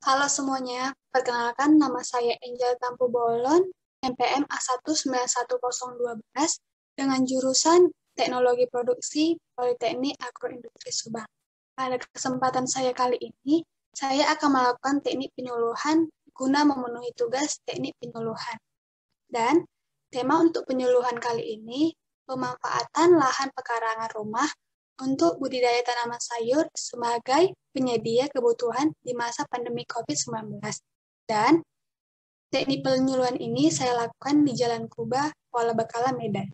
Halo semuanya, perkenalkan nama saya Angel Tampu Bolon, MPM A1910112 dengan jurusan Teknologi Produksi Politeknik Agroindustri Subang. Pada kesempatan saya kali ini, saya akan melakukan teknik penyuluhan guna memenuhi tugas teknik penyuluhan. Dan tema untuk penyuluhan kali ini, pemanfaatan lahan pekarangan rumah untuk budidaya tanaman sayur sebagai penyedia kebutuhan di masa pandemi COVID-19. Dan teknik penyuluhan ini saya lakukan di Jalan Kuba, Kuala Bekala, Medan.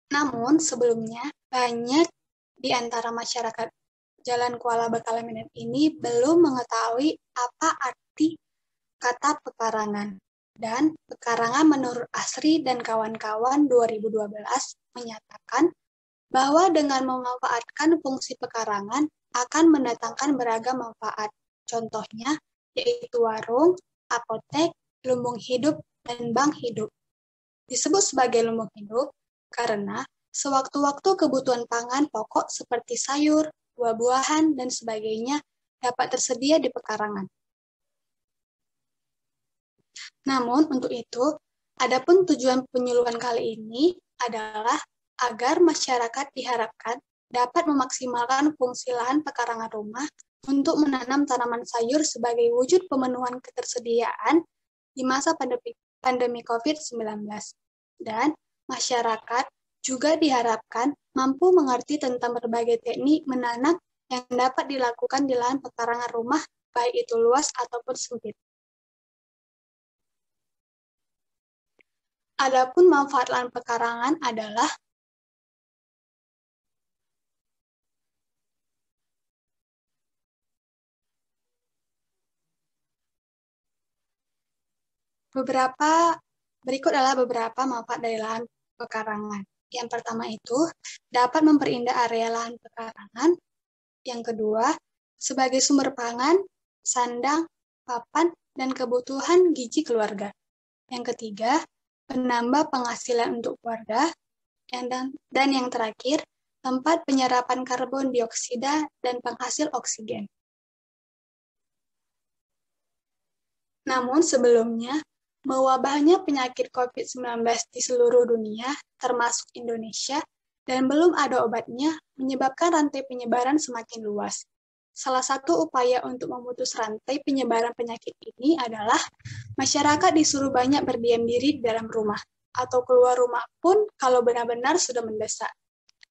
Namun sebelumnya, banyak di antara masyarakat Jalan Kuala Bekala, Medan ini belum mengetahui apa arti kata pekarangan. Dan pekarangan menurut Asri dan kawan-kawan 2012 menyatakan bahwa dengan memanfaatkan fungsi pekarangan akan mendatangkan beragam manfaat. Contohnya, yaitu warung, apotek, lumbung hidup, dan bank hidup. Disebut sebagai lumbung hidup karena sewaktu-waktu kebutuhan pangan pokok seperti sayur, buah-buahan, dan sebagainya dapat tersedia di pekarangan. Namun, untuk itu, adapun tujuan penyuluhan kali ini adalah agar masyarakat diharapkan dapat memaksimalkan fungsi lahan pekarangan rumah untuk menanam tanaman sayur sebagai wujud pemenuhan ketersediaan di masa pandemi COVID-19. Dan masyarakat juga diharapkan mampu mengerti tentang berbagai teknik menanam yang dapat dilakukan di lahan pekarangan rumah, baik itu luas ataupun sempit. Adapun manfaat lahan pekarangan adalah berikut adalah beberapa manfaat dari lahan pekarangan. Yang pertama itu dapat memperindah area lahan pekarangan. Yang kedua, sebagai sumber pangan, sandang, papan, dan kebutuhan gizi keluarga. Yang ketiga, penambah penghasilan untuk keluarga. Dan yang terakhir, tempat penyerapan karbon dioksida dan penghasil oksigen. Namun sebelumnya, mewabahnya penyakit COVID-19 di seluruh dunia, termasuk Indonesia, dan belum ada obatnya, menyebabkan rantai penyebaran semakin luas. Salah satu upaya untuk memutus rantai penyebaran penyakit ini adalah masyarakat disuruh banyak berdiam diri di dalam rumah, atau keluar rumah pun kalau benar-benar sudah mendesak.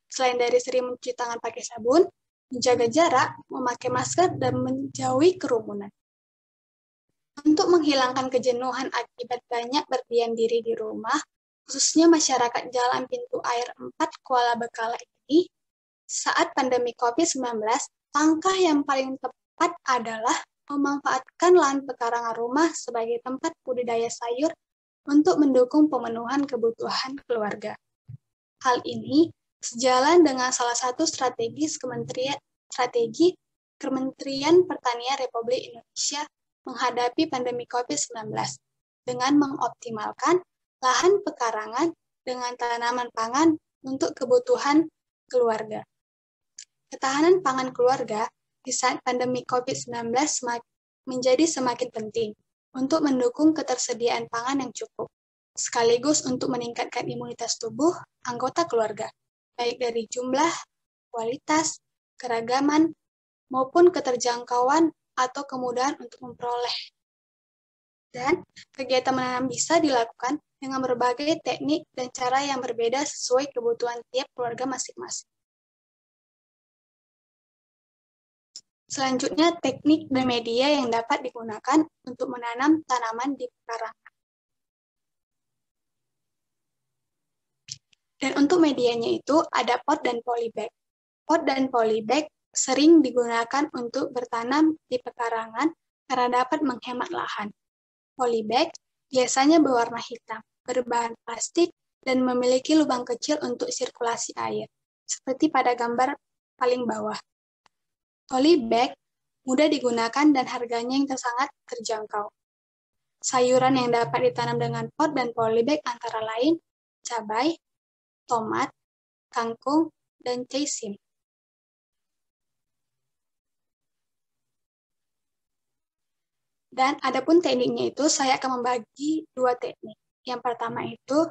Selain dari sering mencuci tangan pakai sabun, menjaga jarak, memakai masker, dan menjauhi kerumunan. Untuk menghilangkan kejenuhan akibat banyak berdiam diri di rumah, khususnya masyarakat Jalan Pintu Air 4 Kuala Bekala ini, saat pandemi COVID-19, langkah yang paling tepat adalah memanfaatkan lahan pekarangan rumah sebagai tempat budidaya sayur untuk mendukung pemenuhan kebutuhan keluarga. Hal ini sejalan dengan salah satu strategi Kementerian Pertanian Republik Indonesia menghadapi pandemi COVID-19 dengan mengoptimalkan lahan pekarangan dengan tanaman pangan untuk kebutuhan keluarga. Ketahanan pangan keluarga di saat pandemi COVID-19 menjadi semakin penting untuk mendukung ketersediaan pangan yang cukup, sekaligus untuk meningkatkan imunitas tubuh anggota keluarga, baik dari jumlah, kualitas, keragaman, maupun keterjangkauan atau kemudahan untuk memperoleh. Dan kegiatan menanam bisa dilakukan dengan berbagai teknik dan cara yang berbeda sesuai kebutuhan tiap keluarga masing-masing. Selanjutnya, teknik dan media yang dapat digunakan untuk menanam tanaman di pekarangan. Dan untuk medianya itu ada pot dan polybag. Pot dan polybag sering digunakan untuk bertanam di pekarangan karena dapat menghemat lahan. Polybag biasanya berwarna hitam, berbahan plastik, dan memiliki lubang kecil untuk sirkulasi air, seperti pada gambar paling bawah. Polybag mudah digunakan dan harganya yang sangat terjangkau. Sayuran yang dapat ditanam dengan pot dan polybag antara lain cabai, tomat, kangkung, dan caisim. Dan adapun tekniknya itu saya akan membagi dua teknik. Yang pertama itu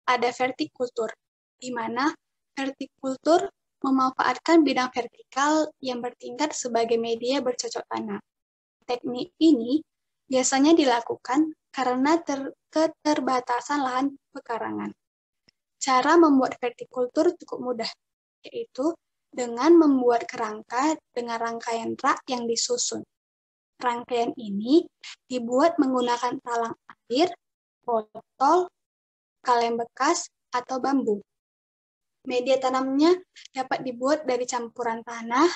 ada vertikultur, di mana vertikultur memanfaatkan bidang vertikal yang bertingkat sebagai media bercocok tanam. Teknik ini biasanya dilakukan karena keterbatasan lahan pekarangan. Cara membuat vertikultur cukup mudah, yaitu dengan membuat kerangka dengan rangkaian rak yang disusun. Rangkaian ini dibuat menggunakan talang air, botol, kaleng bekas, atau bambu. Media tanamnya dapat dibuat dari campuran tanah,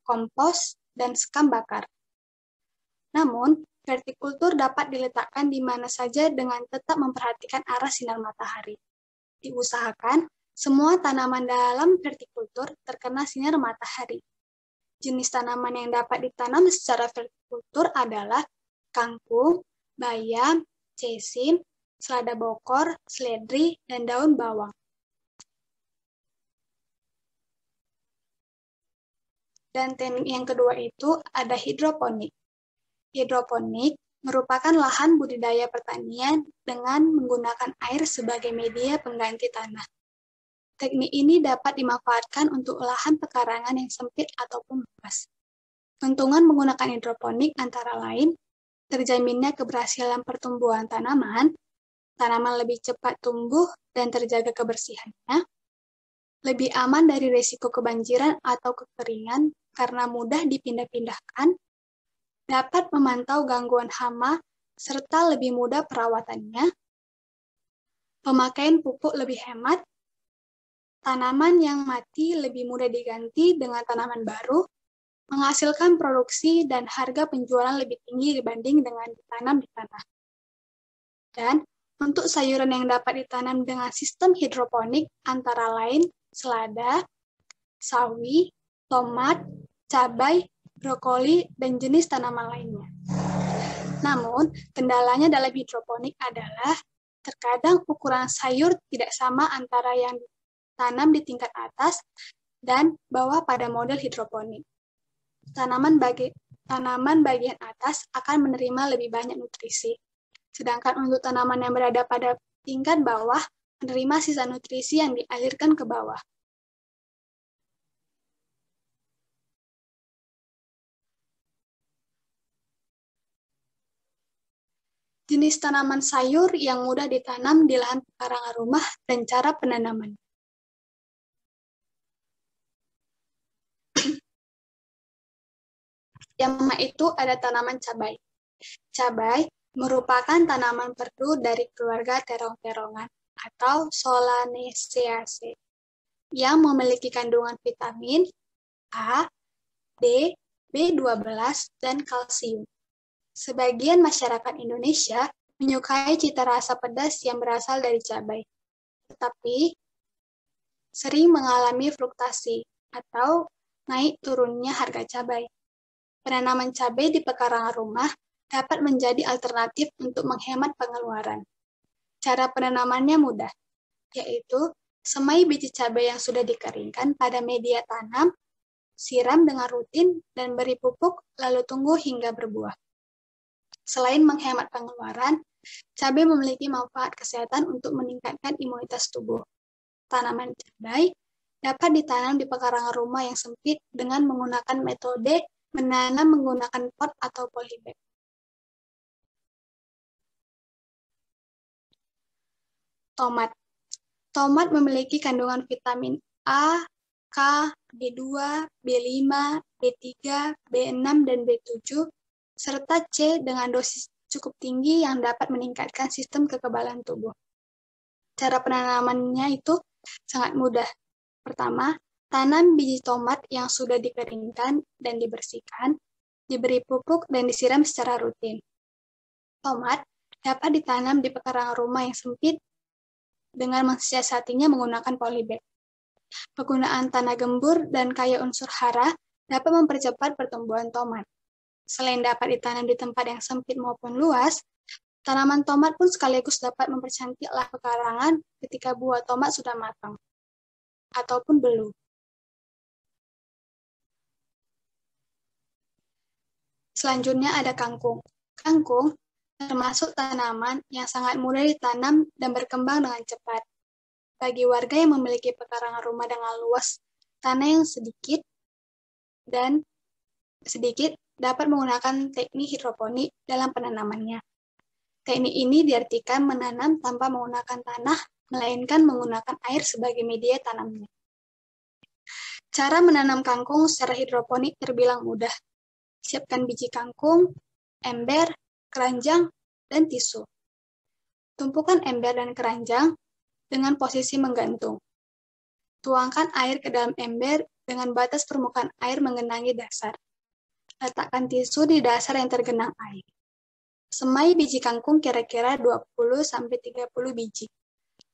kompos, dan sekam bakar. Namun, vertikultur dapat diletakkan di mana saja dengan tetap memperhatikan arah sinar matahari. Diusahakan semua tanaman dalam vertikultur terkena sinar matahari. Jenis tanaman yang dapat ditanam secara vertikultur adalah kangkung, bayam, caisim, selada bokor, seledri, dan daun bawang. Dan teknik yang kedua itu ada hidroponik. Hidroponik merupakan lahan budidaya pertanian dengan menggunakan air sebagai media pengganti tanah. Teknik ini dapat dimanfaatkan untuk lahan pekarangan yang sempit ataupun luas. Keuntungan menggunakan hidroponik antara lain, terjaminnya keberhasilan pertumbuhan tanaman lebih cepat tumbuh dan terjaga kebersihannya, lebih aman dari risiko kebanjiran atau kekeringan karena mudah dipindah-pindahkan, dapat memantau gangguan hama, serta lebih mudah perawatannya, pemakaian pupuk lebih hemat, tanaman yang mati lebih mudah diganti dengan tanaman baru, menghasilkan produksi dan harga penjualan lebih tinggi dibanding dengan ditanam di tanah. Dan untuk sayuran yang dapat ditanam dengan sistem hidroponik antara lain selada, sawi, tomat, cabai, brokoli, dan jenis tanaman lainnya. Namun, kendalanya dalam hidroponik adalah terkadang ukuran sayur tidak sama antara yang ditanam di tingkat atas dan bawah pada model hidroponik. Tanaman bagian atas akan menerima lebih banyak nutrisi, sedangkan untuk tanaman yang berada pada tingkat bawah menerima sisa nutrisi yang dialirkan ke bawah. Jenis tanaman sayur yang mudah ditanam di lahan pekarangan rumah dan cara penanaman. Yang pertama itu ada tanaman cabai. Cabai merupakan tanaman perdu dari keluarga terong-terongan atau Solanaceae yang memiliki kandungan vitamin A, D, B12, dan kalsium. Sebagian masyarakat Indonesia menyukai cita rasa pedas yang berasal dari cabai, tetapi sering mengalami fluktuasi atau naik turunnya harga cabai. Penanaman cabai di pekarangan rumah dapat menjadi alternatif untuk menghemat pengeluaran. Cara penanamannya mudah, yaitu semai biji cabai yang sudah dikeringkan pada media tanam, siram dengan rutin, dan beri pupuk, lalu tunggu hingga berbuah. Selain menghemat pengeluaran, cabai memiliki manfaat kesehatan untuk meningkatkan imunitas tubuh. Tanaman cabai dapat ditanam di pekarangan rumah yang sempit dengan menggunakan metode menanam menggunakan pot atau polybag. Tomat. Tomat memiliki kandungan vitamin A, K, B2, B5, B3, B6, dan B7, serta C dengan dosis cukup tinggi yang dapat meningkatkan sistem kekebalan tubuh. Cara penanamannya itu sangat mudah. Pertama, tanam biji tomat yang sudah dikeringkan dan dibersihkan, diberi pupuk dan disiram secara rutin. Tomat dapat ditanam di pekarangan rumah yang sempit dengan mensiasatinya menggunakan polybag. Penggunaan tanah gembur dan kaya unsur hara dapat mempercepat pertumbuhan tomat. Selain dapat ditanam di tempat yang sempit maupun luas, tanaman tomat pun sekaligus dapat mempercantik lahan pekarangan ketika buah tomat sudah matang, ataupun belum. Selanjutnya ada kangkung. Kangkung termasuk tanaman yang sangat mudah ditanam dan berkembang dengan cepat. Bagi warga yang memiliki pekarangan rumah dengan luas tanah yang sedikit dapat menggunakan teknik hidroponik dalam penanamannya. Teknik ini diartikan menanam tanpa menggunakan tanah, melainkan menggunakan air sebagai media tanamnya. Cara menanam kangkung secara hidroponik terbilang mudah. Siapkan biji kangkung, ember, keranjang, dan tisu. Tumpukan ember dan keranjang dengan posisi menggantung. Tuangkan air ke dalam ember dengan batas permukaan air mengenangi dasar. Letakkan tisu di dasar yang tergenang air. Semai biji kangkung kira-kira 20-30 biji.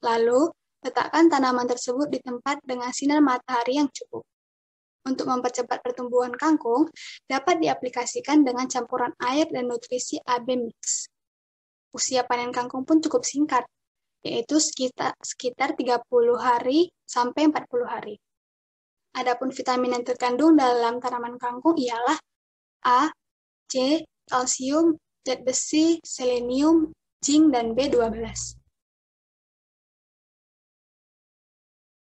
Lalu, letakkan tanaman tersebut di tempat dengan sinar matahari yang cukup. Untuk mempercepat pertumbuhan kangkung, dapat diaplikasikan dengan campuran air dan nutrisi AB mix. Usia panen kangkung pun cukup singkat, yaitu sekitar 30 hari sampai 40 hari. Adapun vitamin yang terkandung dalam tanaman kangkung ialah A, C, kalsium, zat besi, selenium, zinc, dan B12.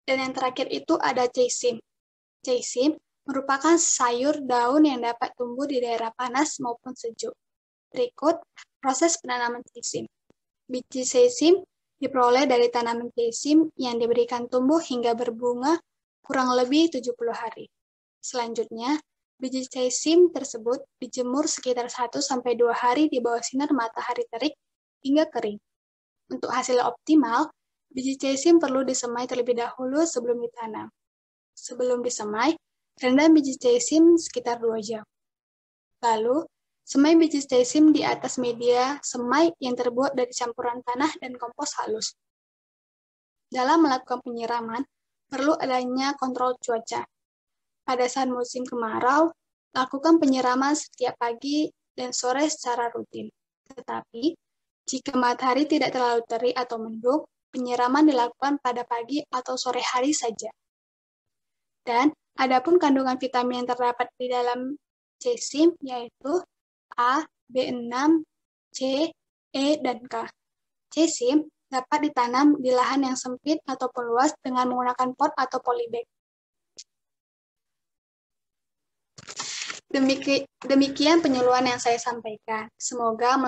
Dan yang terakhir itu ada casein. Casein merupakan sayur daun yang dapat tumbuh di daerah panas maupun sejuk. Berikut proses penanaman casein. Biji casein diperoleh dari tanaman casein yang diberikan tumbuh hingga berbunga kurang lebih 70 hari. Selanjutnya, biji casein tersebut dijemur sekitar 1-2 hari di bawah sinar matahari terik hingga kering. Untuk hasil optimal, biji casein perlu disemai terlebih dahulu sebelum ditanam. Sebelum disemai, rendam biji casein sekitar 2 jam. Lalu, semai biji casein di atas media semai yang terbuat dari campuran tanah dan kompos halus. Dalam melakukan penyiraman, perlu adanya kontrol cuaca. Pada saat musim kemarau, lakukan penyiraman setiap pagi dan sore secara rutin. Tetapi, jika matahari tidak terlalu terik atau mendung, penyiraman dilakukan pada pagi atau sore hari saja. Dan adapun kandungan vitamin yang terdapat di dalam casein yaitu A, B6, C, E, dan K. Casein dapat ditanam di lahan yang sempit ataupun luas dengan menggunakan pot atau polybag. Demikian penyuluhan yang saya sampaikan. Semoga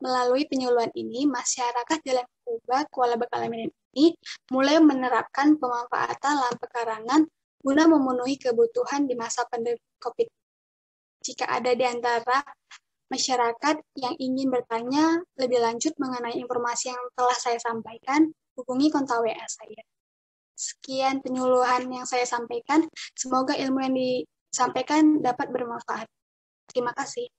melalui penyuluhan ini, masyarakat Jalan Kuba, Kuala Bangka ini mulai menerapkan pemanfaatan lahan pekarangan guna memenuhi kebutuhan di masa pandemi COVID. Jika ada di antara masyarakat yang ingin bertanya lebih lanjut mengenai informasi yang telah saya sampaikan, hubungi kontak WA saya. Sekian penyuluhan yang saya sampaikan. Semoga ilmu yang disampaikan dapat bermanfaat. Terima kasih.